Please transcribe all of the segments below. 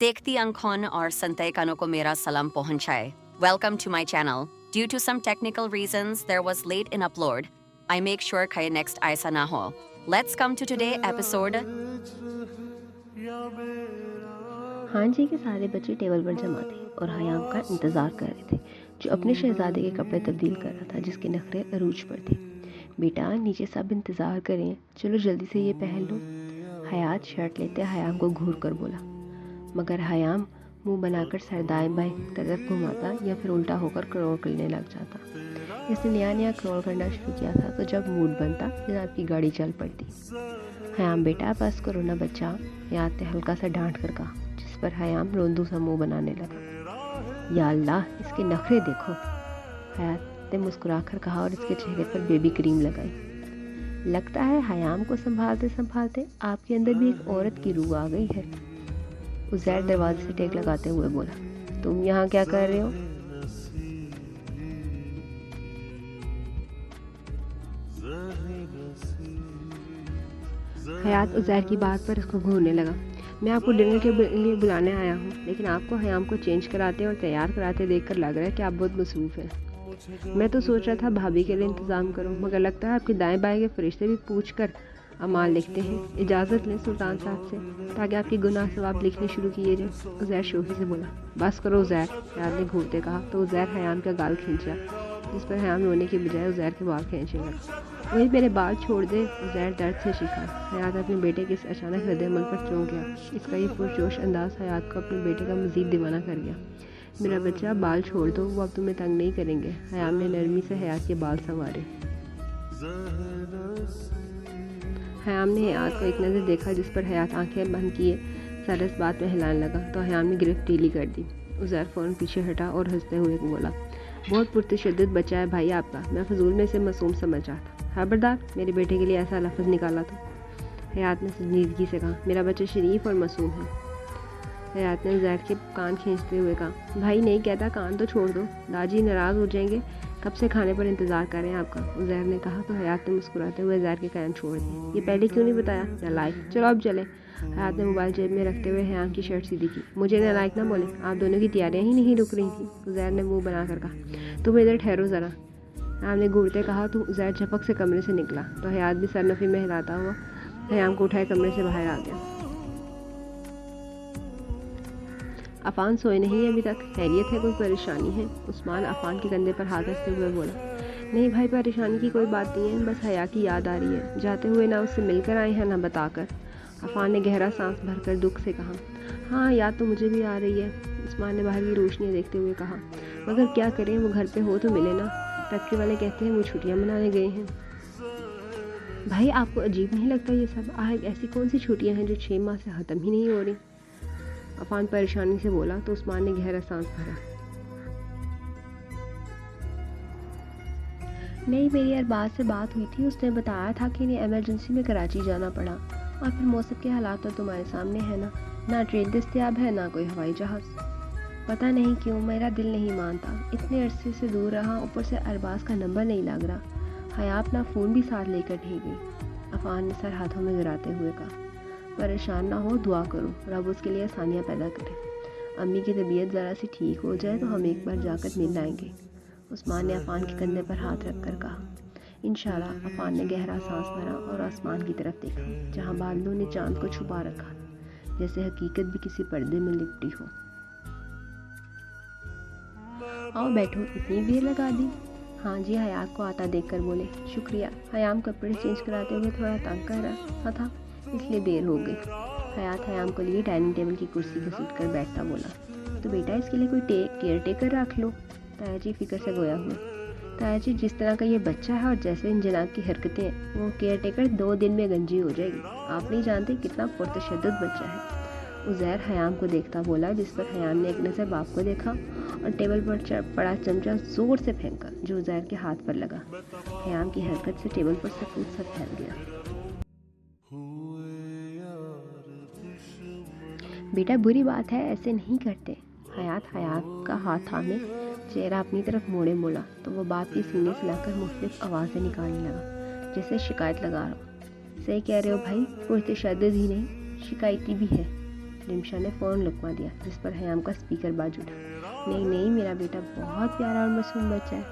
देखती आंखों और सुनते कानों को मेरा सलाम पहुंचाए. Welcome to my channel. Due to some technical reasons, there was late in upload. I make sure kaya next aisa na ho. Let's come to today episode. हांजी के सारे बच्चे टेबल पर जमा थे और हयाम का इंतज़ार कर रहे थे, जो अपने शहजादे के कपड़े तब्दील कर रहा था, जिसके नखरे अरूज पर थे. बेटा, नीचे सब इंतज़ार करें, चलो जल्दी से ये पहन लो. हयात शर्ट लेते हयाम को घूर कर बोला, मगर हयाम मुंह बनाकर सर दाएं बाएं तरफ घुमाता या फिर उल्टा होकर क्रॉल करने लग जाता. इसने नया नया क्रॉल करना शुरू किया था, तो जब मूड बनता जनाब की गाड़ी चल पड़ती. हयाम बेटा बस करो ना बच्चा, याद ने हल्का सा डांट कर कहा, जिस पर हयाम रोंदू सा मुंह बनाने लगा. या अल्लाह, इसके नखरे देखो, हयात ने मुस्कुराकर कहा और इसके चेहरे पर बेबी क्रीम लगाई. लगता है हयाम को संभालते संभालते आपके अंदर भी एक औरत की रूह आ गई है. उज़ैर दरवाजे से टेक लगाते हुए बोला, तुम यहाँ क्या कर रहे हो? हयात उज़ैर की बात पर उसको घूरने लगा. मैं आपको डिनर के लिए बुलाने आया हूँ, लेकिन आपको हयाम को चेंज कराते और तैयार कराते देखकर लग रहा है कि आप बहुत मसरूफ़ हैं. मैं तो सोच रहा था भाभी के लिए इंतज़ाम करूँ, मगर लगता है आपके दाएं बाएं के फरिश्ते भी पूछ कर अमाल लिखते हैं. इजाज़त लें सुल्तान साहब से, ताकि आपकी गुनाह सवाब लिखने शुरू किए जाए. उज़ैर शोखी से बोला. बस करो उज़ैर, याद ने घूरते कहा. तो उज़ैर हयाम का गाल खींचा, जिस पर हयाम रोने के बजाय उज़ैर के बाल खींचने लगा. वही मेरे बाल छोड़ दे, उज़ैर दर्द से चीखा. हयात अपने बेटे के इस अचानक रद्द-ए-अमल पर चौंक गया. इसका ये पुरजोश अंदाज हयात को अपने बेटे का मज़ीद दीवाना कर गया. मेरा बच्चा, बाल छोड़ दो, वो अब तुम्हें तंग नहीं करेंगे. हयाम ने नरमी से हयात के बाल संवारे. हयाम ने हयात को एक नज़र देखा, जिस पर हयात आंखें बंद किए सर इस बात में हिलाने लगा, तो हयाम ने गिरफ्त ढीली कर दी. उज़ैर फ़ौरन पीछे हटा और हंसते हुए बोला, बहुत पुरतशद्दुद बच्चा है भाई आपका, मैं फजूल में इसे मासूम समझ रहा था. खबरदार मेरे बेटे के लिए ऐसा लफ्ज़ निकाला तो. हयात ने संजीदगी से कहा, मेरा बच्चा शरीफ और मासूम है. हयात ने उज़ैर के कान खींचते हुए कहा, भाई नहीं कहता, कान तो छोड़ दो, दादी नाराज़ हो जाएंगे, कब से खाने पर इंतज़ार कर रहे हैं आपका. उज़ैर ने कहा, तो हयात ने मुस्कुराते हुए उज़ैर के कान छोड़ दिए. ये पहले क्यों नहीं बताया? नालायक, चलो अब चले. हयात ने मोबाइल जेब में रखते हुए हयाम की शर्ट सीधी की. मुझे नालायक ना बोले, आप दोनों की तैयारियाँ ही नहीं रुक रही थी. उज़ैर ने मुँह बनाकर कहा, तुम इधर ठहरो ज़रा. हयाम ने घूरते कहा, तो उज़ैर झपक से कमरे से निकला, तो हयात भी सरनफी में हिलाता हुआ हयाम को उठाए कमरे से बाहर आ गया. अफ़ान सोए नहीं है अभी तक? खैरियत है? कोई परेशानी है? उस्मान अफ़ान के कंधे पर हाथ रखते हुए बोला, नहीं भाई, परेशानी की कोई बात नहीं है, बस हया की याद आ रही है. जाते हुए ना उससे मिलकर आए हैं ना बताकर. अफ़ान ने गहरा सांस भरकर दुख से कहा, हाँ याद तो मुझे भी आ रही है. उस्मान ने बाहर की रोशनी देखते हुए कहा, मगर क्या करें, वो घर पे हो तो मिले ना. फैक्ट्री वाले कहते हैं वो छुट्टियाँ मनाने गए हैं. भाई आपको अजीब नहीं लगता ये सब? ऐसी कौन सी छुट्टियाँ हैं जो 6 माह से ख़त्म ही नहीं हो रही? अफ़ान परेशानी से बोला, तो उस्मान ने गहरा सांस भरा. नहीं, मेरी अरबाज से बात हुई थी, उसने बताया था कि इन्हें इमरजेंसी में कराची जाना पड़ा, और फिर मौसम के हालात तो तुम्हारे सामने है ना ट्रेन दस्तयाब है ना कोई हवाई जहाज़. पता नहीं क्यों मेरा दिल नहीं मानता, इतने अरसे से दूर रहा, ऊपर से अरबाज का नंबर नहीं लग रहा. हया अपना फ़ोन भी साथ लेकर नहीं गई. अफ़ान ने सर हाथों में गिराते हुए कहा, परेशान ना हो, दुआ करो रब उसके लिए आसानियाँ पैदा करे. अम्मी की तबीयत ज़रा सी ठीक हो जाए तो हम एक बार जाकर मिल आएंगे. उस्मान ने अफ़ान के कंधे पर हाथ रख कर कहा. इंशाल्लाह. अफ़ान ने गहरा सांस भरा और आसमान की तरफ देखा, जहाँ बादलों ने चांद को छुपा रखा, जैसे हकीकत भी किसी पर्दे में लिपटी हो. आओ बैठो, इतनी देर लगा दी? हाँ जी, हयात को आता देखकर बोले, शुक्रिया. हयाम कपड़े चेंज कराते हुए थोड़ा तंग कर रहा था, इसलिए देर हो गई. हयात हयाम को लिए डाइनिंग टेबल की कुर्सी घसीट कर बैठता बोला, तो बेटा इसके लिए कोई केयर टेकर रख लो. ताया जी फिक्र से गोया हुए. ताया जी, जिस तरह का ये बच्चा है और जैसे इन जनाब की हरकतें हैं, वो केयर टेकर 2 दिन में गंजी हो जाएगी. आप नहीं जानते कितना पुरतशद्दुद बच्चा है. उज़ैर हयाम को देखता बोला, जिस पर हयाम ने एक नज़र बाप को देखा और टेबल पर पड़ा चमचा ज़ोर से फेंका, जो उज़ैर के हाथ पर लगा. हयाम की हरकत से टेबल पर सकूत सा फैल गया. बेटा बुरी बात है, ऐसे नहीं करते. हयात का हाथ थामे चेहरा अपनी तरफ मोड़े बोला, तो वो बाप के सीने से लाकर मुख्तलिफ आवाज़ें निकालने लगा, जैसे शिकायत लगा रहा हो. सही कह रहे हो भाई, पुरतशद्दुद ही नहीं, शिकायती भी है. रिमशा ने फ़ौरन लुकमा दिया, जिस पर हयाम का स्पीकर बाज उठा। नहीं नहीं, मेरा बेटा बहुत प्यारा और मासूम बच्चा है।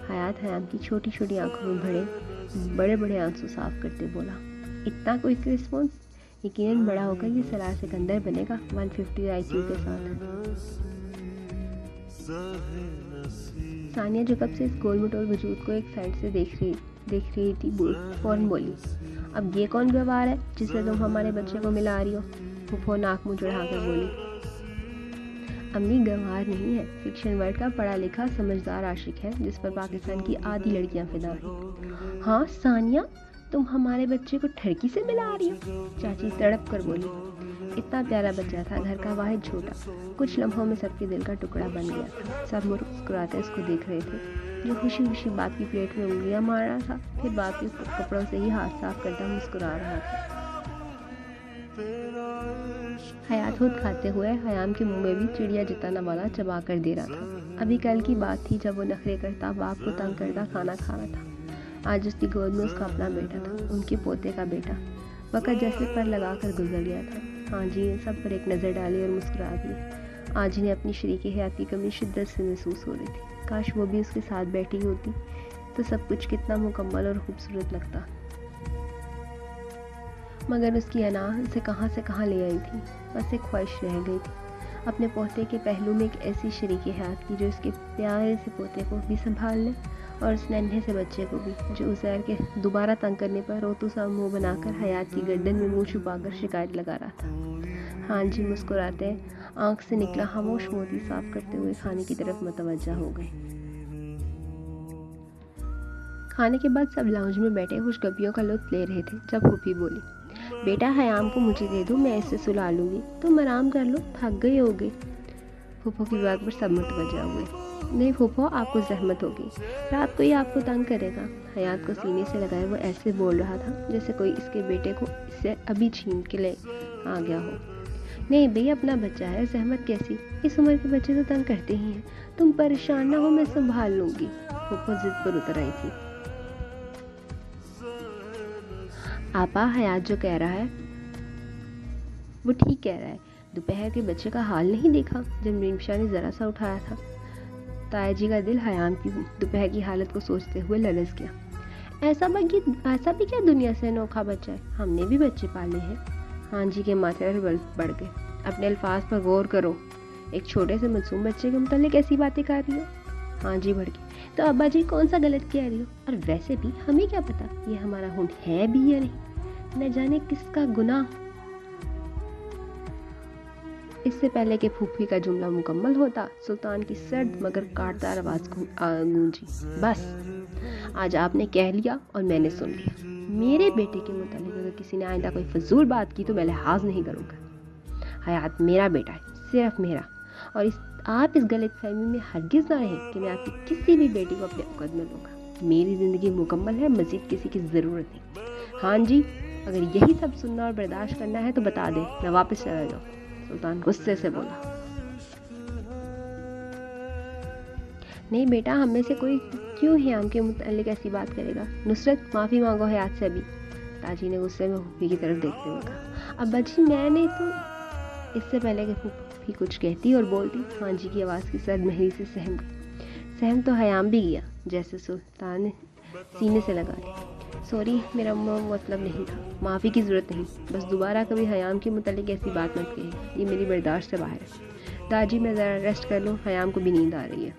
हयात हयाम की छोटी छोटी आंखों में बड़े बड़े आंसू साफ करते बोला, इतना क्विक रिस्पॉन्स? यकीनन बड़ा होकर ये सलार सिकंदर बनेगा 150 IQ के साथ। सानिया जो कब से इस गोल मटोल वजूद को एक साइड से देख रही थी फौरन बोली, अब ये कौन व्यवहार है जिससे तुम हमारे बच्चे को मिला रही हो? फूफो नाक मुंह चढ़ाकर बोली, अम्मी गंवार नहीं है, फिक्शन वर्ड का पढ़ा लिखा समझदार आशिक है जिस पर पाकिस्तान की आधी लड़कियां फिदा हैं। हाँ सानिया, तुम हमारे बच्चे को ठरकी से मिला रही हो? चाची तड़प कर बोली। इतना प्यारा बच्चा था, घर का वाहिद छोटा, कुछ लम्हों में सबके दिल का टुकड़ा बन गया था। सब मुस्कुराते उसको देख रहे थे, जो खुशी खुशी बाप की प्लेट में उंगलियां मार रहा था, फिर बाप के कपड़ों से ही हाथ साफ करता मुस्कुरा रहा था। हयात खुद खाते हुए हयाम के मुंह में भी चिड़िया जिताना वाला चबा कर दे रहा था। अभी कल की बात थी जब वो नखरे करता, बाप को तंग करता खाना खा रहा था। आज उसकी गोद में उसका अपना बेटा था, उनके पोते का बेटा। वक़्त जैसे पर लगा कर गुजर गया था। हाँ जी ने सब पर एक नज़र डाली और मुस्कुरा दिया। आज इन्हें अपनी शरीकी हयात की कमी शिद्दत से महसूस हो रही थी। काश वो भी उसके साथ बैठी होती तो सब कुछ कितना मुकम्मल और खूबसूरत लगता। मगर उसकी अना से कहाँ ले आई थी। बस एक ख्वाहिश रह गई थी, अपने पोते के पहलू में एक ऐसी शरीकी हयात की जो इसके प्यारे से पोते को भी संभाल ले और उस नन्हे से बच्चे को भी, जो उज़ैर के दोबारा तंग करने पर रोतू सा मुंह बनाकर हयात की गर्दन में मुंह छुपाकर शिकायत लगा रहा था। हाँ जी मुस्कुराते आंख से निकला खामोश मोती साफ करते हुए खाने की तरफ मुतवज्जा हो गए। खाने के बाद सब लाउंज में बैठे खुशगपियों का लुत्फ ले रहे थे जब फूफी बोली, बेटा हयाम को मुझे दे दो, मैं इससे सुला लूँगी, तुम आराम कर लो, थक गए होगे। फूफो की बात पर सब मुतवज्जा हुए। नहीं फूफो, आपको जहमत होगी, रात को ही आपको तंग करेगा। हयात को सीने से लगाए वो ऐसे बोल रहा था जैसे कोई इसके बेटे को इससे अभी छीन के ले आ गया हो। नहीं भई, अपना बच्चा है, जहमत कैसी, इस उम्र के बच्चे तो तंग करते ही हैं, तुम परेशान ना हो, मैं संभाल लूँगी। फूफो जिद पर उतर आई थी। आपा, हयात जो कह रहा है वो ठीक कह रहा है। दोपहर के बच्चे का हाल नहीं देखा जब रिमशा ने ज़रा सा उठाया था। ताया जी का दिल हयाम की दोपहर की हालत को सोचते हुए ललच गया। ऐसा भी क्या दुनिया से अनोखा बच्चा है, हमने भी बच्चे पाले हैं। हाँ जी के माथे पर बल बढ़ गए। अपने अल्फाज पर गौर करो, एक छोटे से मासूम बच्चे के मुतालिक ऐसी बातें कर रही हो। हाँ जी बढ़ गई, तो अब्बा जी कौन सा गलत कह रही हो, और वैसे भी हमें क्या पता ये हमारा हुंड है भी या नहीं, न जाने किसका गुनाह। इससे पहले कि फूफी का जुमला मुकम्मल होता, सुल्तान की सर्द मगर काटदार आवाज़ गूंजी, बस आज आपने कह लिया और मैंने सुन लिया। मेरे बेटे के मुतालिक अगर किसी ने आइंदा कोई फजूल बात की तो मैं लिहाज नहीं करूँगा। हयात मेरा बेटा है, सिर्फ मेरा, और आप इस गलत फहमी में हरगिज़ ना रहें कि मैं आपकी किसी भी बेटी को अपने औकात में लूँगा। मेरी ज़िंदगी मुकम्मल है, मज़ीद किसी की ज़रूरत नहीं। हाँ जी, अगर यही सब सुनना और बर्दाश्त करना है तो बता दे, मैं वापस चला जाऊँ। सुल्तान गुस्से से बोला। नहीं बेटा, हम में से कोई क्यों हयाम के मुतालिक ऐसी बात करेगा। नुसरत, माफ़ी मांगो हयात से अभी। ताजी ने गुस्से में फूफी की तरफ देखते हुए कहा। अब्बा जी मैंने तो। इससे पहले कि फूफी कुछ कहती और बोलती, हाँ जी की आवाज़ की सर्द महरी से सहम तो हयाम भी गया, जैसे सुल्तान ने सीने से लगा ली। सॉरी, मेरा मतलब नहीं था, माफ़ी की ज़रूरत नहीं, बस दोबारा कभी हयाम के मुतालिक ऐसी बात मत कही, ये मेरी बर्दाश्त से बाहर है। दादी मैं ज़रा रेस्ट कर लूँ, हयाम को भी नींद आ रही है।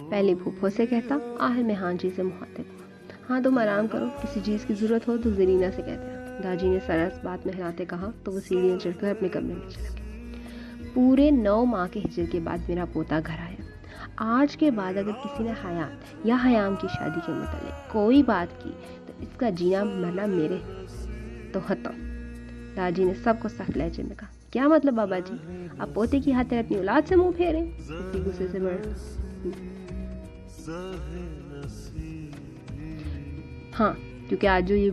पहले फूफो से कहता, आखिर में हाँ जी से मुखातिब हुआ। हाँ तुम आराम करो, किसी चीज़ की ज़रूरत हो तो ज़रीना से कहते हैं। दादी ने सरस बात में हिलाते कहा तो वो सीढ़ियाँ चढ़कर अपने कमरे में चला गया। पूरे 9 माह के हिजर के बाद मेरा पोता घर आया। आज के बाद अगर किसी ने हयात या हयाम की शादी के मुतालिक कोई बात की तो इसका जीना मरना मेरे तो खत्म। दादी ने सबको सख्त लहजे में कहा। क्या मतलब बाबा जी, आप पोते की खातिर अपनी औलाद से मुंह फेरे? गुस्से से बढ़। हाँ, क्योंकि आज जो ये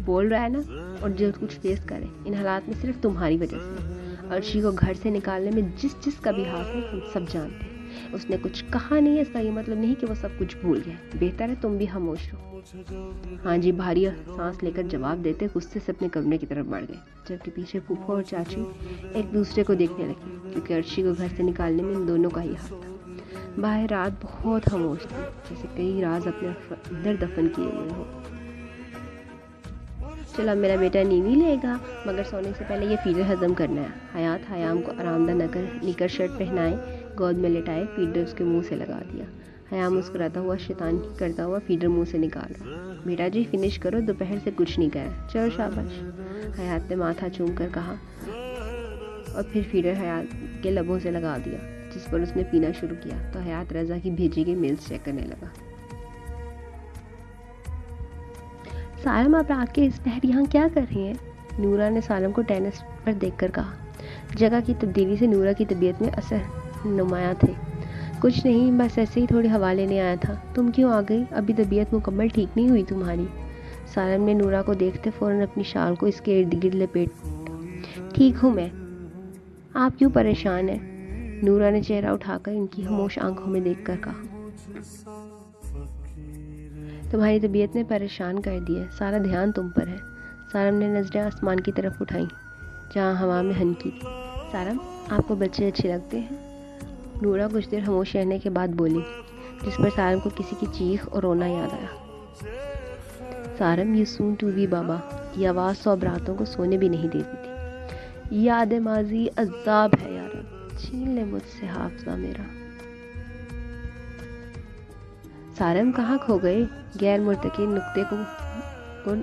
बोल रहा है ना और जो कुछ फेस करे, इन हालात में सिर्फ तुम्हारी वजह से। अर्शी को घर से निकालने में जिस का भी हाथ है हम सब जानते हैं, اس نے کچھ کہا نہیں ہے، اس کا یہ مطلب نہیں کہ وہ سب کچھ بھول گیا. بہتر ہے تم بھی خاموش رہو. ہاں جی بھاری سانس لے کر جواب دیتے غصے سے اپنے کمرے کی طرف بڑھ گئے، جبکہ پیچھے پھوپھو اور چاچی ایک دوسرے کو دیکھنے لگی، کیونکہ ارشی کو گھر سے نکالنے میں ان دونوں کا ہی ہاتھ تھا. باہر رات بہت خاموش تھی، جیسے کئی راز اپنے اندر دفن کیے ہوئے ہو. چلو میرا بیٹا نیوی لے گا، مگر سونے سے پہلے یہ فیڈر ہضم کرنا ہے. حیات حیام کو آرام دہ نکر شرٹ پہنائے، گود میں لٹائے، فیڈر اس کے منہ سے لگا دیا. حیام مسکراتا ہوا شیطانی کرتا ہوا فیڈر منہ سے نکالا. بیٹا جی فنش کرو، دوپہر سے کچھ نہیں کہا. چلو شاباش، حیات نے ماتھا چوم کر کہا اور پھر فیڈر حیات کے لبوں سے لگا دیا، جس پر اس نے پینا شروع کیا تو حیات رضا کی بھیجی گئی میلز چیک کرنے لگا. سالم آپ رات کے اس پہر یہاں کیا کر رہی ہیں؟ نورا نے سالم کو ٹینس پر دیکھ کر کہا. جگہ کی تبدیلی سے نورا کی طبیعت میں اثر نمایاں تھے. کچھ نہیں، بس ایسے ہی تھوڑی ہوا لینے آیا تھا. تم کیوں آ گئی؟ ابھی طبیعت مکمل ٹھیک نہیں ہوئی تمہاری؟ سالم نے نورا کو دیکھتے فوراً اپنی شال کو اس کے ارد گرد لپیٹ. ٹھیک ہوں میں، آپ کیوں پریشان ہیں؟ نورا نے چہرہ اٹھا کر ان کی خاموش آنکھوں میں دیکھ کر کہا. تمہاری طبیعت نے پریشان کر دی ہے، سارا دھیان تم پر ہے. سالم نے نظریں آسمان کی طرف اٹھائیں جہاں ہوا میں ہنکی تھی. سالم آپ کو بچے اچھے لگتے ہیں؟ نورا کچھ دیر خاموش رہنے کے بعد بولی، جس پر سالم کو کسی کی چیخ اور رونا یاد آیا. سالم یو سون ٹو بی بابا، یہ آواز 100 راتوں کو سونے بھی نہیں دیتی تھی. یاد ماضی عذاب ہے یار، چھین لے مجھ سے حافظہ میرا. سالم کہاں کھو گئے؟ غیر مرتقی نقطے کو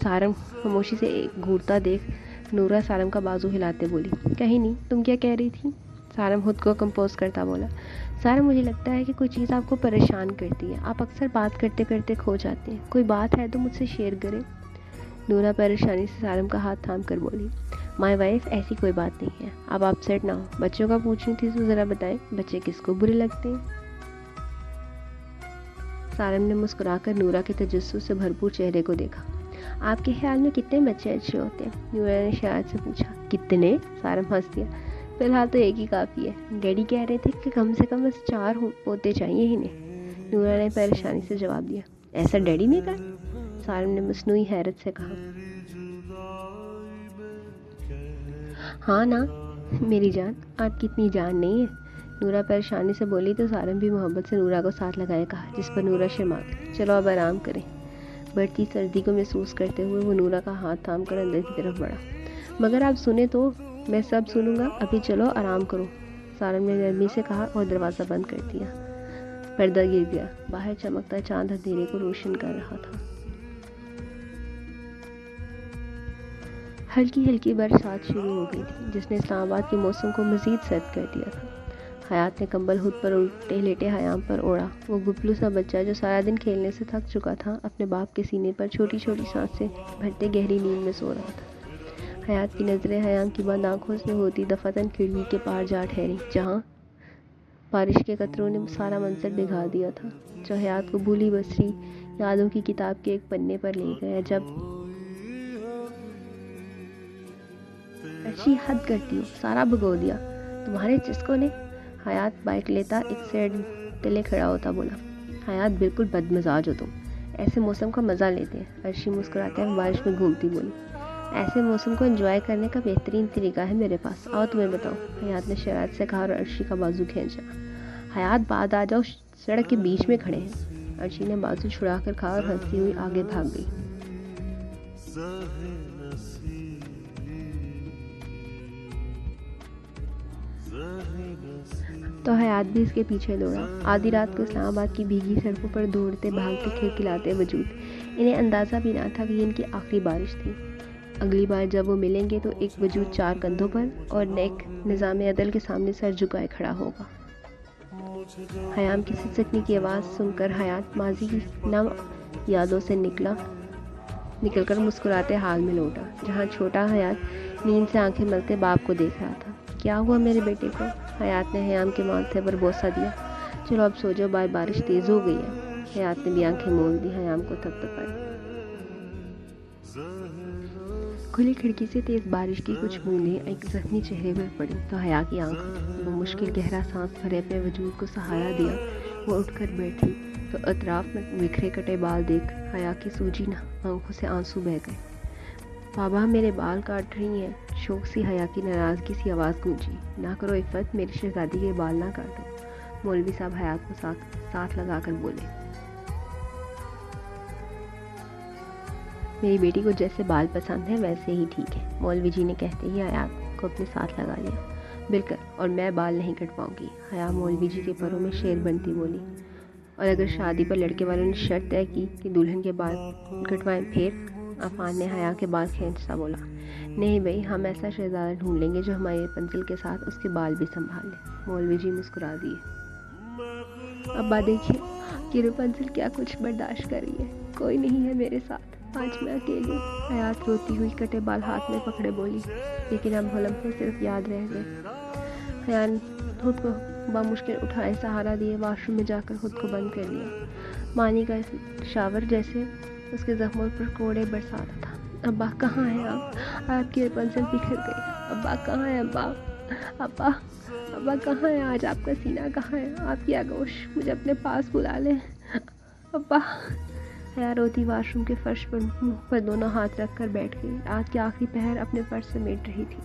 سالم خاموشی سے ایک گھورتا دیکھ نورا سالم کا بازو ہلاتے بولی. کہیں نہیں، تم کیا کہہ رہی تھی؟ سالم خود کو کمپوز کرتا بولا. سالم مجھے لگتا ہے کہ کوئی چیز آپ کو پریشان کرتی ہے، آپ اکثر بات کرتے کرتے کھو جاتے ہیں. کوئی بات ہے تو مجھ سے شیئر کریں. نورا پریشانی سے سالم کا ہاتھ تھام کر بولی. مائی وائف ایسی کوئی بات نہیں ہے، آپ اپسیٹ نہ ہو. بچوں کا پوچھنی تھی تو ذرا بتائیں، بچے کس کو برے لگتے ہیں؟ سالم نے مسکرا کر نورا کے تجسس سے بھرپور چہرے کو دیکھا. آپ کے خیال میں کتنے بچے اچھے ہوتے ہیں؟ نورا نے شاید سے پوچھا. کتنے؟ سالم ہنس دیا. فی الحال تو ایک ہی کافی ہے، ڈیڈی کہہ رہے تھے کہ کم سے کم بس 4 پوتے چاہیے انہیں. نورا نے پریشانی سے جواب دیا. ایسا ڈیڈی نے کہا؟ سالم نے مصنوعی حیرت سے کہا. ہاں نا میری جان، آپ کی اتنی جان نہیں ہے. نورا پریشانی سے بولی تو سالم بھی محبت سے نورا کو ساتھ لگائے کہا، جس پر نورا شرما گئی. چلو اب آرام کریں. بڑھتی سردی کو محسوس کرتے ہوئے وہ نورا کا ہاتھ تھام کر اندر کی طرف بڑھا. مگر آپ سنیں تو؟ میں سب سنوں گا، ابھی چلو آرام کرو. سالم نے نرمی سے کہا اور دروازہ بند کر دیا. پردہ گر گیا. باہر چمکتا چاند اندھیرے کو روشن کر رہا تھا. ہلکی ہلکی برسات شروع ہو گئی تھی، جس نے اسلام آباد کے موسم کو مزید سرد کر دیا تھا. حیات نے کمبل خود پر الٹے لیٹے حیام پر اوڑھا. وہ گپلو سا بچہ جو سارا دن کھیلنے سے تھک چکا تھا، اپنے باپ کے سینے پر چھوٹی چھوٹی سانسیں بھرتے گہری نیند میں سو رہا تھا. حیات کی نظریں حیام کی بند آنکھوں سے ہوتی دفعتاً کھڑکی کے پار جا ٹھہری، جہاں بارش کے قطروں نے سارا منظر بگھا دیا تھا، جو حیات کو بھولی بسری یادوں کی کتاب کے ایک پنے پر لے گیا. جب اچھی حد کرتی ہو، سارا بھگو دیا تمہارے چسکوں نے. حیات بائک لیتا ایک سائڈ تلے کھڑا ہوتا بولا. حیات بالکل بد مزاج ہو تم، ایسے موسم کا مزہ لیتے ہیں. ارشی مسکراتے ہوئے بارش میں گھومتی بولی. ایسے موسم کو انجوائے کرنے کا بہترین طریقہ ہے میرے پاس، آؤ تمہیں بتاؤں. حیات نے شرارت سے کہا اور ارشی کا بازو کھینچا. حیات بعد آ جاؤ، سڑک کے بیچ میں کھڑے ہیں. ارشی نے بازو چھڑا کر کہا اور ہنستی ہوئی آگے بھاگ گئی. تو حیات بھی اس کے پیچھے دوڑا. آدھی رات کو اسلام آباد کی بھیگی سڑکوں پر دوڑتے بھاگتے کھلکھلاتے وجود انہیں اندازہ بھی نہ تھا کہ یہ ان کی آخری بارش تھی. اگلی بار جب وہ ملیں گے تو ایک وجود 4 کندھوں پر اور ایک نظام عدل کے سامنے سر جھکائے کھڑا ہوگا. حیام کی سسکنے کی آواز سن کر حیات ماضی کی نم یادوں سے نکل کر مسکراتے حال میں لوٹا، جہاں چھوٹا حیات نیند سے آنکھیں ملتے باپ کو دیکھ رہا تھا. کیا ہوا میرے بیٹے کو؟ حیات نے حیام کے ماتھے پر بوسہ دیا. چلو اب سو جاؤ، بارش تیز ہو گئی ہے. حیات نے بھی آنکھیں مول دی، حیام کو تھپتھپائی. کھلی کھڑکی سے تیز بارش کی کچھ بوندیں ایک زخمی چہرے پر پڑی تو حیا کی آنکھ کھلی۔ وہ مشکل گہرا سانس بھرے اپنے وجود کو سہارا دیا۔ وہ اٹھ کر بیٹھی تو اطراف میں بکھرے کٹے بال دیکھ حیا کی سوجی آنکھوں سے آنسو بہہ گئے۔ بابا میرے بال کاٹ رہی ہیں، شوق سی حیا کی ناراضگی سی آواز گونجی۔ نہ کرو عفت، میری شہزادی کے بال نہ کاٹو، مولوی صاحب حیا کو ساتھ لگا کر بولے۔ میری بیٹی کو جیسے بال پسند ہے ویسے ہی ٹھیک ہے، مولوی جی نے کہتے ہی حیا کو اپنے ساتھ لگا لیا۔ بالکل، اور میں بال نہیں کٹواؤں گی، حیا مولوی جی کے پروں میں شیر بنتی بولی۔ اور اگر شادی پر لڑکے والوں نے شرط طے کی کہ دلہن کے بال کٹوائیں پھر؟ عفان نے حیا کے بال کھینچتا بولا۔ نہیں بھائی، ہم ایسا شہزادہ ڈھونڈ لیں گے جو ہماری رپنزل کے ساتھ اس کے بال بھی سنبھال لے، مولوی جی مسکرا دیے۔ ابا دیکھیے کہ رپنزل کیا کچھ برداشت کر رہی ہے، کوئی نہیں ہے میرے ساتھ، آج میں اکیلی ہوں۔ حیات روتی ہوئی کٹے بال ہاتھ میں پکڑے بولی، لیکن اب وہ لمحے صرف یاد رہ گئے۔ حیا نے خود کو بامشکل اٹھائے سہارا دیے واش روم میں جا کر خود کو بند کر لیا۔ پانی کا شاور جیسے اس کے زخموں پر کوڑے برساتا تھا۔ ابا کہاں ہیں آپ کی رپنزل بکھر گئی۔ ابا کہاں ہیں ابا؟ ابا ابا کہاں ہیں؟ آج آپ کا سینہ کہاں ہے؟ آپ کی آغوش مجھے اپنے پاس بلا لیں ابا۔ حیا روتی واش روم کے فرش پر منہ پر دونوں ہاتھ رکھ کر بیٹھ گئی۔ رات کے آخری پہر اپنے فرش سمیٹ رہی تھی۔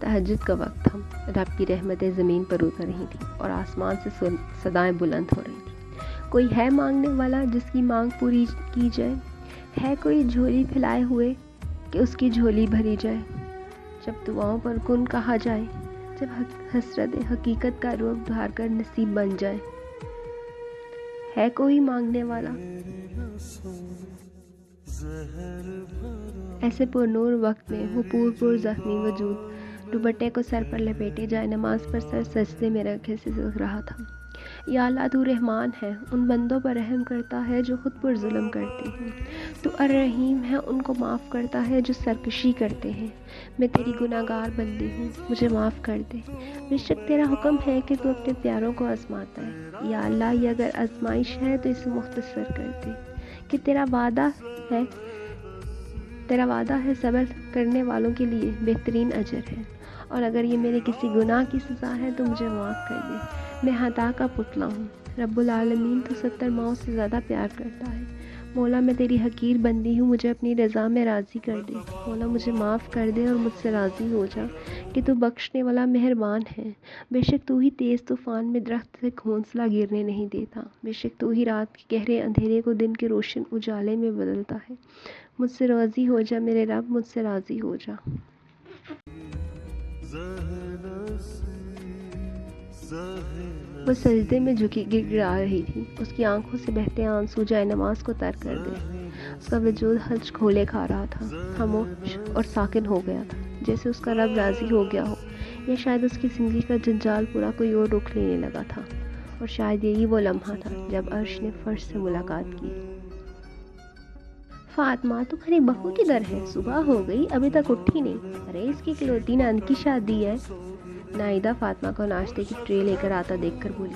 تہجد کا وقت تھا، رب کی رحمتیں زمین پر اتر رہی تھیں اور آسمان سے صدائیں بلند ہو رہی تھیں۔ کوئی ہے مانگنے والا جس کی مانگ پوری کی جائے؟ ہے کوئی جھولی پھیلائے ہوئے کہ اس کی جھولی بھری جائے؟ جب دعاؤں پر کن کہا جائے، جب حسرت حقیقت کا روپ دھار کر نصیب بن جائے، ہے کوئی مانگنے والا؟ ایسے پرنور وقت میں وہ پور زخمی وجود دوپٹے کو سر پر لپیٹے جائے نماز پر سر سجدے میں رکھے سسک رہا تھا۔ یا اللہ، تو رحمان ہے، ان بندوں پر رحم کرتا ہے جو خود پر ظلم کرتے ہیں۔ تو الرحیم ہے، ان کو معاف کرتا ہے جو سرکشی کرتے ہیں۔ میں تیری گناہگار بندی ہوں، مجھے معاف کر دے۔ بے شک تیرا حکم ہے کہ تو اپنے پیاروں کو آزماتا ہے۔ یا اللہ، یہ اگر آزمائش ہے تو اسے مختصر کر دے، کہ تیرا وعدہ ہے صبر کرنے والوں کے لیے بہترین اجر ہے، اور اگر یہ میرے کسی گناہ کی سزا ہے تو مجھے معاف کر دے۔ میں خطا کا پتلا ہوں، رب العالمین تو 70 ماؤں سے زیادہ پیار کرتا ہے۔ مولا، میں تیری حقیر بندی ہوں، مجھے اپنی رضا میں راضی کر دے۔ مولا، مجھے معاف کر دے اور مجھ سے راضی ہو جا کہ تو بخشنے والا مہربان ہے۔ بے شک تو ہی تیز طوفان میں درخت سے گھونسلا گرنے نہیں دیتا، بے شک تو ہی رات کے گہرے اندھیرے کو دن کے روشن اجالے میں بدلتا ہے۔ مجھ سے راضی ہو جا میرے رب، مجھ سے راضی ہو جا۔ وہ سجدے میں جھکی گڑگڑا رہی تھی، اس کی آنکھوں سے بہتے آنسو جائے نماز کو ترک کر گئے۔ اس کا وجود ہلچ کھولے کھا رہا تھا، خاموش اور ساکن ہو گیا تھا، جیسے اس کا رب راضی ہو گیا ہو، یا شاید اس کی زندگی کا جنجال پورا کوئی اور رخ لینے لگا تھا، اور شاید یہی وہ لمحہ تھا جب عرش نے فرش سے ملاقات کی۔ فاطمہ، تمہاری بہو کدھر ہے؟ صبح ہو گئی، ابھی تک اٹھی نہیں۔ ارے اس کی اکلوتی نند کی شادی ہے۔ نائدہ فاطمہ کو ناشتے کی ٹرے لے کر آتا دیکھ کر بولی۔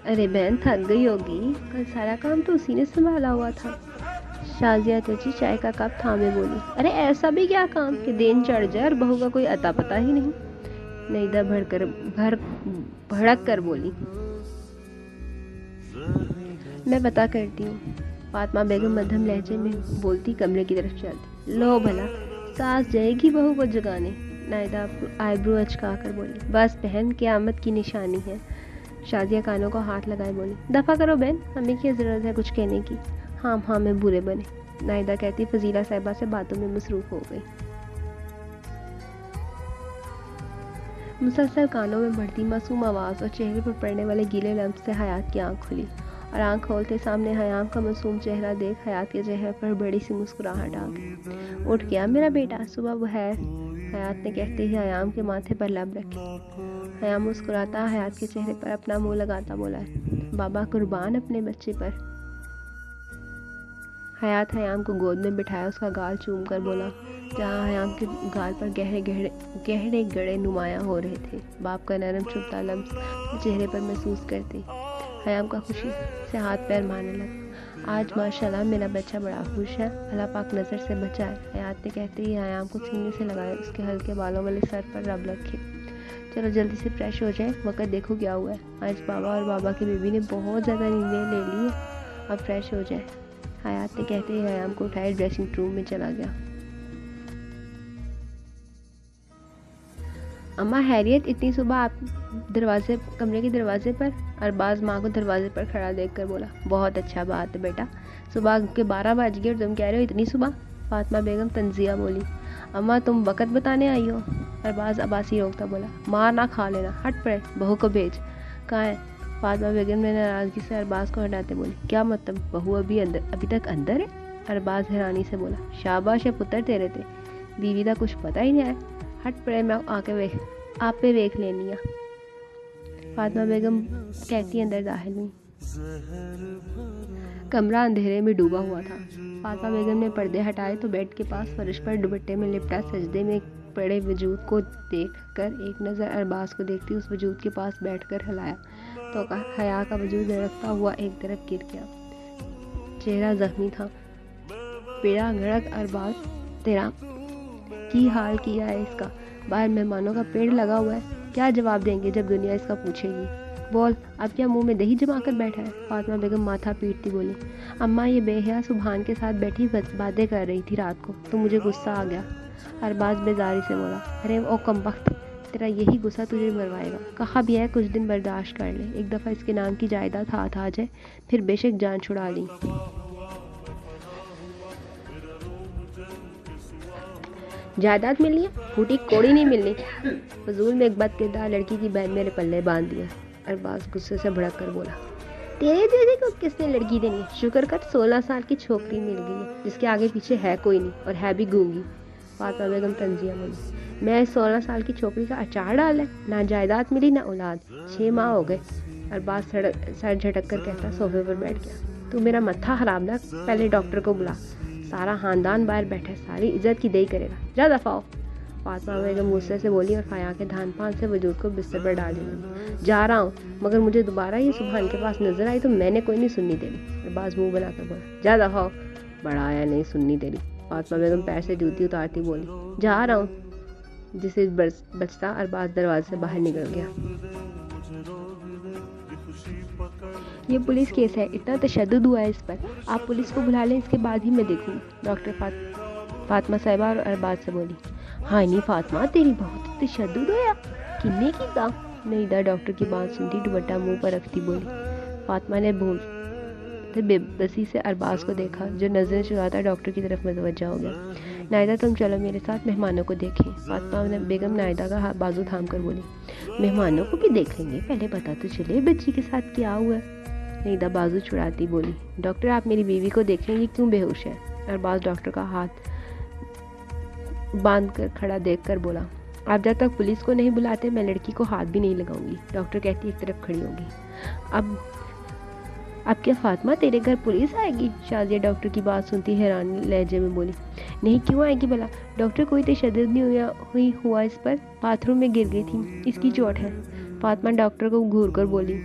ارے بہن، تھک گئی ہوگی، کل سارا کام تو اسی نے سنبھالا ہوا تھا۔ شازیہ چچی چائے کا کپ تھامے بولی۔ ارے ایسا بھی کیا کام کہ دین چڑھ جائے اور بہو کا کوئی اتا پتہ ہی نہیں؟ نائدہ بھڑک کر بولی۔ میں پتہ کرتی ہوں۔ فاطمہ بیگم مدھم لہجے میں بولتی کمرے کی طرف چلتی۔ لو بھلا، ساس جائے گی بہو کو جگانے؟ نائدہ آئیبرو اچکا کر بولی۔ بس بہن، قیامت کی نشانی ہے۔ شازیہ کانوں کو ہاتھ لگائے بولی۔ دفع کرو بہن، ہمیں کیا ضرورت ہے کچھ کہنے کی؟ ہاں میں برے بنے، نائدہ کہتی فضیلہ صاحبہ سے باتوں میں مصروف ہو گئی۔ مسلسل کانوں میں بڑھتی معصوم آواز اور چہرے پر پڑنے والے گیلے لمس سے حیات کی آنکھ کھلی، اور آنکھ کھولتے سامنے حیام کا معصوم چہرہ دیکھ حیات کے چہرے پر بڑی سی مسکراہٹ آ گئی۔ اٹھ گیا میرا بیٹا، صبح بخیر، حیات نے کہتے ہی حیام کے ماتھے پر لب رکھی۔ حیام مسکراتا حیات کے چہرے پر اپنا منہ لگاتا بولا، بابا قربان اپنے بچے پر۔ حیات حیام کو گود میں بٹھایا اس کا گال چوم کر بولا، جہاں حیام کے گال پر گہرے گڑے نمایاں ہو رہے تھے۔ باپ کا نرم چبھتا لمس چہرے پر محسوس کرتے حیام کا خوشی سے ہاتھ پیر مارنے لگا۔ آج ماشاءاللہ میرا بچہ بڑا خوش ہے، اللہ پاک نظر سے بچائے۔ حیات نے کہتے ہی حیام کو سینے سے لگائے، اس کے ہلکے بالوں والے سر پر رب رکھے۔ چلو جلدی سے فریش ہو جائے، وقت دیکھو کیا ہوا ہے۔ آج بابا اور بابا کی بیوی نے بہت زیادہ نیندیں لے لی ہیں، اب فریش ہو جائے۔ حیات نے کہتے ہی حیام کو اٹھائے ڈریسنگ روم میں چلا گیا۔ اماں خیریت، اتنی صبح آپ کمرے کے دروازے پر؟ ارباز ماں کو دروازے پر کھڑا دیکھ کر بولا۔ بہت اچھا بات ہے بیٹا، صبح کے 12 بج گئے اور تم کہہ رہے ہو اتنی صبح؟ فاطمہ بیگم تنزیہ بولی۔ اماں تم وقت بتانے آئی ہو؟ ارباز عباسی روکتا بولا۔ مار نہ کھا لینا، ہٹ پڑے، بہو کو بھیج۔ کہاں ہے؟ فاطمہ بیگم نے ناراضگی سے ارباز کو ہٹاتے بولی۔ کیا مطلب، بہو ابھی تک اندر ہے؟ ارباز حیرانی سے بولا۔ شاباش ہے پتر تیرے تے، بیوی کا کچھ پتہ ہی نہیں ہے، ہٹ پڑے، میں آپ پہ ویکھ لینی ہے۔ فاطمہ بیگم کہتی اندر داخل ہوئی۔ کمرہ اندھیرے میں ڈوبا ہوا تھا۔ فاطمہ بیگم نے پردے ہٹائے تو بیڈ کے پاس فرش پر دوپٹے میں لپٹا سجدے میں پڑے وجود کو دیکھ کر ایک نظر ارباز کو دیکھتی اس وجود کے پاس بیٹھ کر ہلایا تو حیا کا وجود لڑکتا ہوا ایک طرف گر گیا، چہرہ زخمی تھا۔ پیڑا گھڑک ارباز، تیرا کی حال کیا ہے اس کا؟ باہر مہمانوں کا پیڑ لگا ہوا ہے، کیا جواب دیں گے جب دنیا اس کا پوچھے گی؟ بول، اب کیا منہ میں دہی جما کر بیٹھا ہے؟ فاطمہ بیگم ماتھا پیٹتی بولی۔ اماں یہ بے حیا سبحان کے ساتھ بیٹھی باتیں کر رہی تھی رات کو تو مجھے غصہ آ گیا۔ ارباز بیزاری سے بولا۔ ارے او کمبخت، تیرا یہی غصہ تجھے مروائے گا، کہا بھی ہے کچھ دن برداشت کر لے، ایک دفعہ اس کے نام کی جائیداد ہاتھ آ جائے پھر بے شک جان چھڑا لی۔ جائیداد ملنی ہے، پھوٹی کوڑی نہیں ملنی، فضول میں ایک بد کردار لڑکی کی بہن میرے پلے باندھ دیا۔ ارباز غصے سے بھڑک کر بولا۔ تیرے جیسے کو کس نے لڑکی دینی ہے؟ شکر کر 16 سال کی چھوکری مل گئی ہے جس کے آگے پیچھے ہے کوئی نہیں اور ہے بھی گونگی۔ فاطمہ بیگم تنزیہ بولی۔ میں 16 سال کی چھوکری کا اچار ڈالا ہے، نہ جائیداد ملی نہ اولاد، 6 ماہ ہو گئے۔ ارباز سر جھٹک کر کہتا صوفے پر بیٹھ گیا۔ تو میرا متھا خراب نہ، پہلے ڈاکٹر کو بلا، سارا خاندان باہر بیٹھا ہے، ساری عزت کی دہی کرے گا، جا دفعہ ہو۔ فاطمہ بیگم غصے سے بولی اور حیا کے دھان پان سے وجود کو بستر پر ڈال دیا۔ جا رہا ہوں، مگر مجھے دوبارہ یہ سبحان کے پاس نظر آئی تو میں نے کوئی نہیں سننی تیری۔ ارباز منہ بنا کر بولا۔ جا دفعہ ہو، بڑا آیا نہیں سننی تیری۔ فاطمہ بیگم پیر سے جوتی اتارتی بولی۔ جا رہا ہوں، جسے بچتا ارباز دروازے سے باہر نکل گیا۔ یہ پولیس کیس ہے، اتنا تشدد ہوا ہے اس پر، آپ پولیس کو بلا لیں، اس کے بعد ہی میں دیکھوں۔ ڈاکٹر فاطمہ صاحبہ اور ارباز سے بولی۔ ہاں نہیں فاطمہ، تیری بہت تشدد ہوا، کنے کی کا؟ نیدا ڈاکٹر کی بات سنتی دوپٹہ منہ پر رکھتی بولی۔ فاطمہ نے پھر بے بسی سے ارباز کو دیکھا جو نظریں چراتا ڈاکٹر کی طرف متوجہ ہو گیا۔ نائدہ تم چلو میرے ساتھ مہمانوں کو دیکھیں۔ فاطمہ بیگم نائدہ کا بازو تھام کر بولی۔ مہمانوں کو بھی دیکھ لیں گے، پہلے پتا تو چلے بچی کے ساتھ کیا ہوا ہے۔ نائدہ بازو چھڑاتی بولی۔ ڈاکٹر آپ میری بیوی کو دیکھ لیں، یہ کیوں بے ہوش ہے؟ ارباز ڈاکٹر کا ہاتھ باندھ کر کھڑا دیکھ کر بولا۔ آپ جب تک پولیس کو نہیں بلاتے میں لڑکی کو ہاتھ بھی نہیں لگاؤں گی۔ ڈاکٹر کہتی ایک طرف کھڑی ہوگی۔ اب کیا فاطمہ تیرے گھر پولیس آئے گی؟ شازیہ ڈاکٹر کی بات سنتی حیران لہجے میں بولی۔ نہیں کیوں آئے گی بلا؟ ڈاکٹر کوئی تشدد نہیں ہوا اس پر، باتھ روم میں گر گئی تھی، اس کی چوٹ ہے۔ فاطمہ ڈاکٹر کو گھور کر بولی۔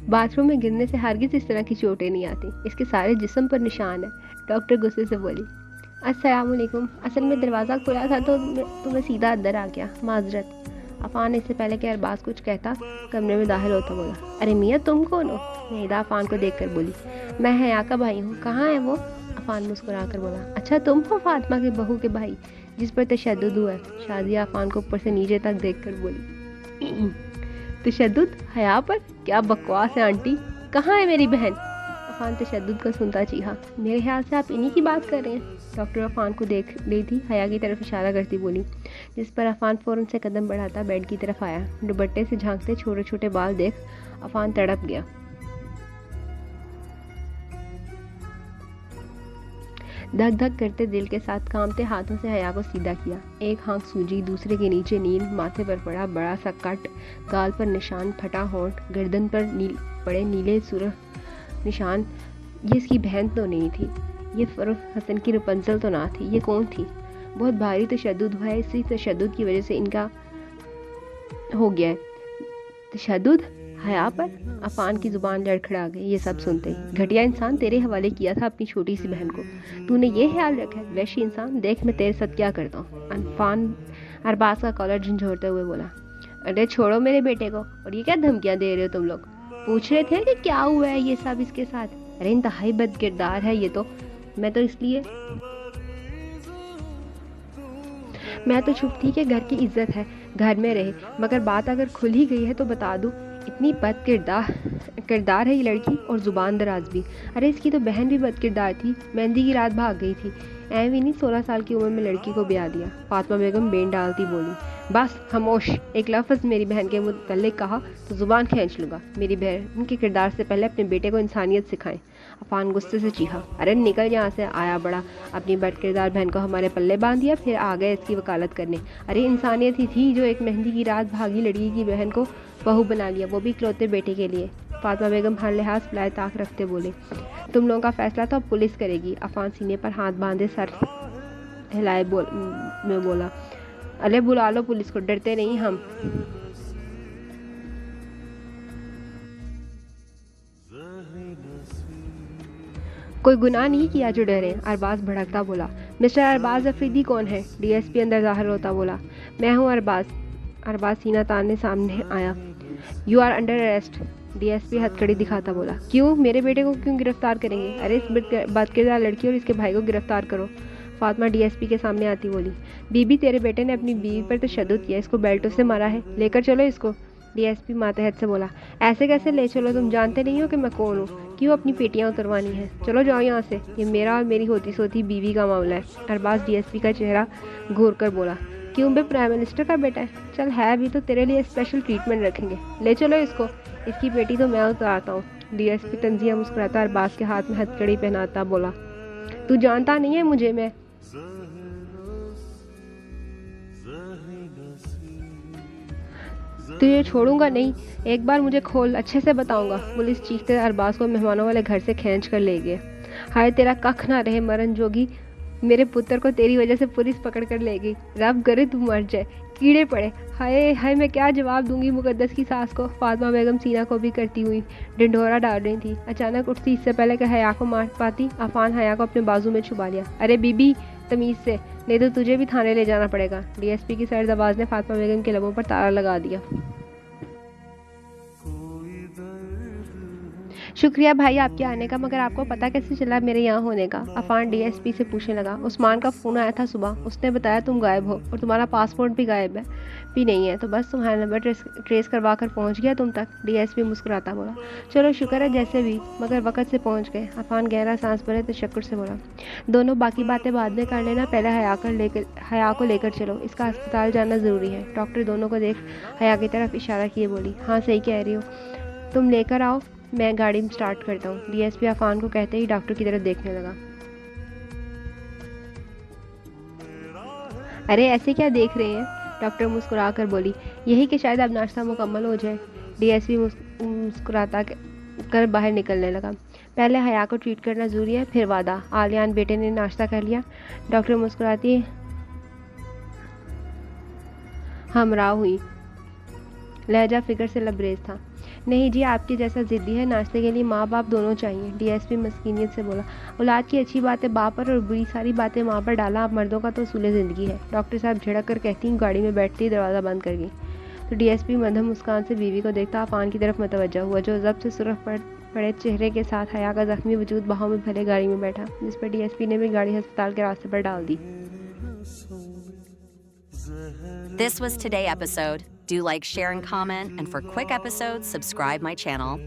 باتھ روم میں گرنے سے ہرگز اس طرح کی چوٹیں نہیں آتی، اس کے سارے جسم پر نشان ہے۔ ڈاکٹر غصے سے بولی۔ السلام علیکم، اصل میں دروازہ کھلا تھا تو میں سیدھا اندر آ گیا، معذرت۔ عفان اس سے پہلے کہ ارباز کچھ کہتا کمرے میں داخل ہوتا بولا۔ ارے میاں تم کون ہو؟ نیدا عفان کو دیکھ کر بولی۔ میں حیا کا بھائی ہوں، کہاں ہے وہ؟ عفان مسکرا کر بولا۔ اچھا تم ہو فاطمہ کے بہو کے بھائی جس پر تشدد ہوا ہے؟ شازیہ عفان کو اوپر سے نیچے تک دیکھ کر بولی۔ تشدد حیا پر؟ کیا بکواس ہے آنٹی، کہاں ہے میری بہن؟ عفان تشدد کا سنتا چیخا۔ میرے خیال سے آپ انہی کی بات کر رہے ہیں۔ ڈاکٹر عفان کو دیکھ رہی تھی، حیا کی طرف اشارہ کرتی بولی، جس پر عفان فوراً سے قدم بڑھاتا بیڈ کی طرف آیا۔ دوپٹے سے جھانکتے چھوٹے چھوٹے بال دیکھ عفان تڑپ گیا۔ دھک دھک کرتے دل کے ساتھ کامتے ہاتھوں سے حیا کو سیدھا کیا۔ ایک آنکھ سوجی، دوسرے کے نیچے نیل، ماتھے پر پڑا بڑا سا کٹ، گال پر نشان، پھٹا ہونٹ، گردن پر پڑے نیلے سرخ نشان۔ یہ اس کی بہن تو نہیں تھی، یہ فروخ حسن کی رپنزل تو نہ تھی، یہ کون تھی؟ بہت بھاری تشدد ہوا ہے، اسی تشدد کی وجہ سے ان کا ہو گیا ہے۔ तशद्दुद हया पर? अफान की ज़ुबान लड़खड़ा गई ये सब सुनते ही। घटिया इंसान, तेरे हवाले किया था अपनी छोटी सी बहन को, तूने ये ख्याल रखा है? वैशी इंसान, देख मैं तेरे साथ क्या करता हूँ। अफान अरबाज का कॉलर झंझोड़ते हुए बोला, अरे छोड़ो मेरे बेटे को, और ये क्या धमकियाँ दे रहे हो तुम लोग? पूछ रहे थे कि क्या हुआ है ये सब इसके साथ? अरे इंतहाई बदकिरदार है ये तो। मैं तो चुप थी कि घर की इज्जत है, घर में रहे, मगर बात अगर खुल ही गई है तो बता दूं, इतनी किरदार है ये लड़की, और ज़ुबान दराज भी। अरे इसकी तो बहन भी बदकिरदार थी, मेहंदी की रात भाग गई थी। भी नहीं 16 साल की उम्र में लड़की को ब्याह दिया। फातिमा बेगम बेन डालती बोली, बस खामोश, एक लफ्ज़ मेरी बहन के मुतल्लिक कहा तो ज़ुबान खींच लूँगा। मेरी बहन के किरदार से पहले अपने बेटे को इंसानियत सिखाएं। अफान गुस्से से चीखा, अरे निकल यहाँ से, आया बड़ा, अपनी बदकिरदार बहन को हमारे पल्ले बांध दिया, फिर आ गए इसकी वकालत करने। अरे इंसानियत ही थी जो एक मेहंदी की रात भागी लड़की की बहन को बहू बना लिया, वो भी इकलौते बेटे के लिए। फातिमा बेगम हर लिहाज फलाए ताक रखते बोले, तुम लोगों का फैसला तो अब पुलिस करेगी। अफान सीने पर हाथ बांधे सर हिलाए बोला, अरे बुला लो पुलिस को, डरते नहीं हम। कोई गुनाह नहीं किया जो डरे। अरबाज भड़कता बोला, मिस्टर अरबाज अफरीदी कौन है? डीएसपी अंदर जाहिर होता बोला, मैं हूँ अरबाज। अरबाज सीना तानने सामने आया, you are under arrest. DSP हथकड़ी दिखाता बोला, क्यों? मेरे बेटे को क्यों गिरफ्तार करेंगे? अरे इस बदकिरदार लड़की और इसके भाई को गिरफ्तार करो। फातिमा डीएसपी के सामने आती बोली, बीबी तेरे बेटे ने अपनी बीवी पर तशद्दुद किया, इसको बेल्टों से मारा है, लेकर चलो इसको। डीएसपी मातहत से बोला, ऐसे कैसे ले चलो? तुम जानते नहीं हो कि मैं कौन हूँ? क्यों अपनी पेटियाँ उतरवानी है? चलो जाओ यहाँ से, ये मेरा और मेरी होती सोती बीवी का मामला है। अरबाज डीएसपी का चेहरा घूर कर बोला, क्यों बे, प्राइम मिनिस्टर का बेटा है? चल है भी तो तेरे लिए स्पेशल ट्रीटमेंट रखेंगे, ले चलो इसको, इसकी पेटी तो मैं उतारता हूँ। डीएसपी तंजिया मुस्कुराता अरबाज के हाथ में हथकड़ी पहनाता बोला, तू जानता नहीं है मुझे, मैं तुझे छोड़ूंगा नहीं, एक बार मुझे खोल, अच्छे से बताऊंगा। पुलिस चीखते अरबाज को मेहमानों वाले घर से खींच कर ले गए। हाय तेरा कख ना रहे मरण जोगी, मेरे पुत्र को तेरी वजह से पुलिस पकड़ कर ले गई, रब करे तू मर जाए, कीड़े पड़े। हाय हाय मैं क्या जवाब दूंगी मुकद्दस की सास को? फातिमा बेगम सीना को भी करती हुई ढिंढोरा डाल रही थी। अचानक उठती, इससे पहले कि हया को मार पाती, अफान हया को अपने बाजू में छुपा लिया। अरे बीबी तमीज़ से, नहीं तो तुझे भी थाने ले जाना पड़ेगा। डीएसपी की सर्द आवाज़ ने फातिमा बेगम के लबों पर ताला लगा दिया। शुक्रिया भाई आपके आने का, मगर आपको पता कैसे चला मेरे यहाँ होने का? अफान डीएसपी से पूछने लगा। उस्मान का फ़ोन आया था सुबह, उसने बताया तुम गायब हो और तुम्हारा पासपोर्ट भी गायब है भी नहीं है, तो बस तुम्हारा नंबर ट्रेस करवा कर पहुँच गया तुम तक। डीएसपी मुस्कुराता बोला, चलो शुक्र है जैसे भी, मगर वक़्त से पहुँच गए। अफान गहरा सांस भरे तशक्कुर से बोला, दोनों बाकी बातें बाद में कर लेना, पहले हया को लेकर चलो, इसका अस्पताल जाना ज़रूरी है। डॉक्टर दोनों को देख हया की तरफ इशारा किए बोली, हाँ सही कह रही हो, तुम लेकर आओ, मैं गाड़ी में स्टार्ट करता हूँ। डीएसपी अफान को कहते ही डॉक्टर की तरफ देखने लगा। अरे ऐसे क्या देख रहे हैं? डॉक्टर मुस्कुरा कर बोली, यही कि शायद अब नाश्ता मुकम्मल हो जाए। डीएसपी मुस्कुराता कर बाहर निकलने लगा। पहले हया को ट्रीट करना ज़रूरी है, फिर वादा। आलियान बेटे ने नाश्ता कर लिया? डॉक्टर मुस्कुराती हमरा हुई, लहजा फिक्र से लबरेज था। नहीं जी, आपके जैसा ज़िद्दी है, नाश्ते के लिए माँ बाप दोनों चाहिए। डीएसपी मस्कीनियत से बोला, औलाद की अच्छी बातें बाप पर और बुरी सारी बातें माँ पर डाला आप मर्दों का तो उसूल ज़िंदगी है। डॉक्टर साहब झड़क कर कहती हूँ, गाड़ी में बैठती ही दरवाज़ा बंद कर गई। तो डीएसपी मध्यम मुस्कान से बीवी को देखता अफान की तरफ मतवज्जा हुआ, जो ज़ब्त से सुर्ख पड़े चेहरे के साथ हया का ज़ख्मी वजूद बाहों में भरे गाड़ी में बैठा, जिस पर डीएसपी ने भी गाड़ी अस्पताल के रास्ते पर डाल दी। This was today's episode. Do like, share, and comment. And for quick episodes, subscribe my channel.